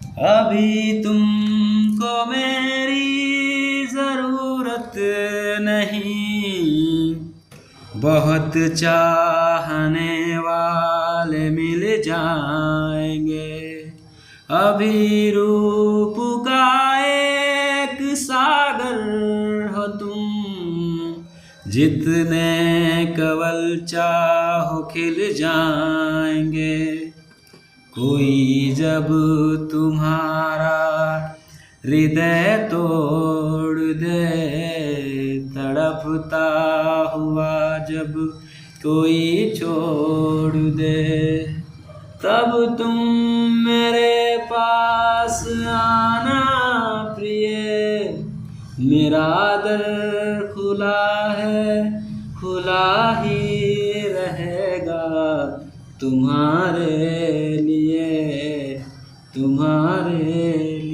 अभी तुमको मेरी जरूरत नहीं, बहुत चाहने वाले मिल जाएंगे। अभी रूप का एक सागर हो तुम, जितने कवल चाहो खिल जाएंगे। कोई जब तुम्हारा हृदय तोड़ दे, तड़पता हुआ जब कोई छोड़ दे, तब तुम मेरे पास आना प्रिय। मेरा दर खुला है, खुला ही रहेगा तुम्हारे लिए, तुम्हारे लिए।